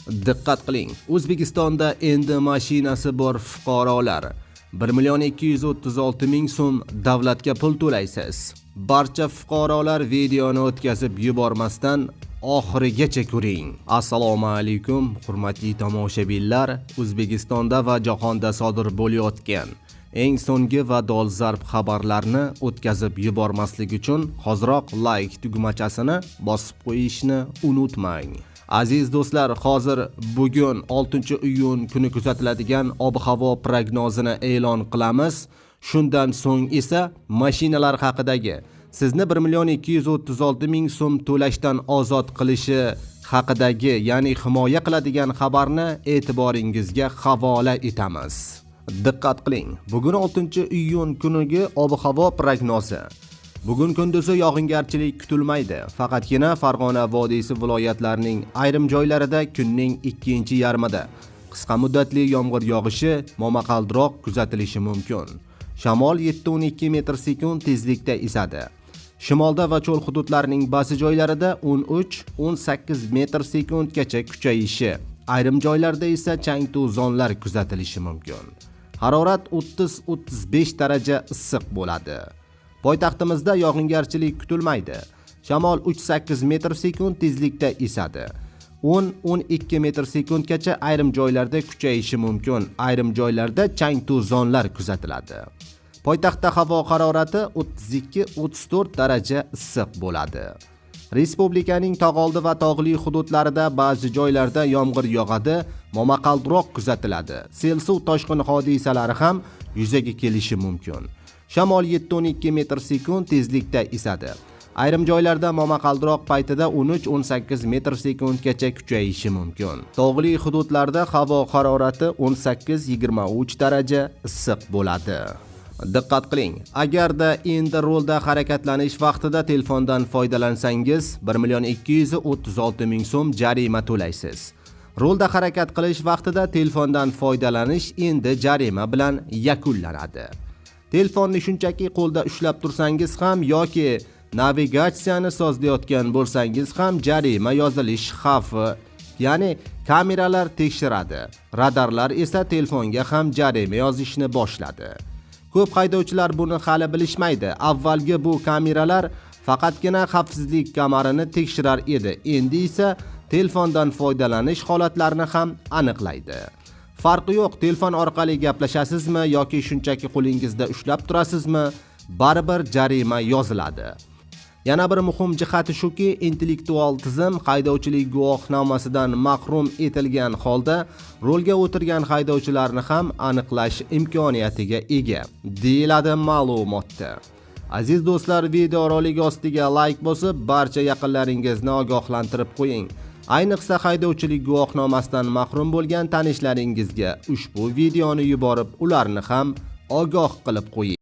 Diqqat qiling, O'zbekistonda endi mashinasi bor fuqarolar 1,236,000 so'm davlatga pul to'laysiz. Barcha fuqarolar videoni o'tkazib yubormasdan oxirigacha ko'ring. Assalomu alaykum, hurmatli tomoshabinlar. O'zbekistonda va jahonda sodir bo'layotgan eng so'nggi va dolzarb xabarlarni o'tkazib yubormaslik uchun hoziroq like tugmachasini bosib qo'yishni unutmang. Aziz do'stlar, hozir bugun 6-iyun kuni kuzatiladigan ob-havo prognozini e'lon qilamiz. Shundan so'ng esa mashinalar haqidagi sizni 1,236,000 so'm to'lashdan ozod qilishi haqidagi, ya'ni himoya qiladigan xabarni e'tiboringizga havola etamiz. Diqqat qiling. Bugun 6-iyun kunigi ob-havo prognozi. Bugun kunduzi yog'ingarchilik kutilmaydi. Faqatgina Farg'ona vodiysi viloyatlarining ayrim joylarida kunning ikkinchi yarmida qisqa muddatli yomg'ir yog'ishi momaqaldiroq kuzatilishi mumkin. Shamol 7-12 metr/sekund tezlikda esadi. Shimolda va cho'l hududlarining ba'zi joylarida 13-18 metr/sekundgacha kuchayishi, ayrim joylarda esa chang to'zonlar kuzatilishi mumkin. Harorat 30-35 daraja issiq bo'ladi. Poytaxtimizda yog'ingarchilik kutilmaydi. Shamol 3-8 metr/sekund tezlikda esadi. 10-12 metr/sekundgacha ayrim joylarda kuchayishi mumkin. Ayrim joylarda chang to'zonlar kuzatiladi. Poytaxtda havo harorati 32-34 daraja issiq bo'ladi. Respublikaning tog'oldi va tog'li hududlarida ba'zi joylarda yomg'ir yog'adi, momaqaldiroq kuzatiladi. Sel suv toshqin hodisalari ham yuzaga kelishi mumkin. Shamol 7-12 metr/sekund tezlikda esadi. Ayrim joylarda momaqaldiroq paytida 13-18 metr/sekundgacha kuchayishi mumkin. Tog'li hududlarda havo harorati 18-23 daraja issiq bo'ladi. Diqqat qiling, agarda endi rolda harakatlanish vaqtida telefondan foydalansangiz 1,236,000 so'm jarima to'laysiz. Rolda harakat qilish vaqtida telefondan foydalanish endi jarima bilan yakunlanadi. Telefonni shunchaki qo'lda ushlab tursangiz ham yoki navigatsiyani sozlayotgan bo'lsangiz ham jarima yozilish xavfi, ya'ni kameralar tekshiradi. Radarlar esa telefonga ham jarima yozishni boshladi. Ko'p haydovchilar buni hali bilishmaydi. Avvalgi bu kameralar faqatgina xavfsizlik kamarini tekshirar edi. Endi esa telefondan foydalanish holatlarini ham aniqlaydi. Farqi yo'q, telefon orqali gaplashasizmi yoki shunchaki qo'lingizda ushlab turasizmi, baribir jarima yoziladi. Yana bir muhim jihati shuki, intellektual tizim haydovchilik guvohnomasidan mahrum etilgan holda rolga o'tirgan haydovchilarni ham aniqlash imkoniyatiga ega, deyiladi ma'lumotda. Aziz do'stlar, video rolik ostiga like bosib, barcha yaqinlaringizni ogohlantirib qo'ying. Ayniqsa haydovchilik guvohnomasidan mahrum bo'lgan tanishlaringizga ushbu videoni yuborib, ularni ham ogoh qilib qo'ying.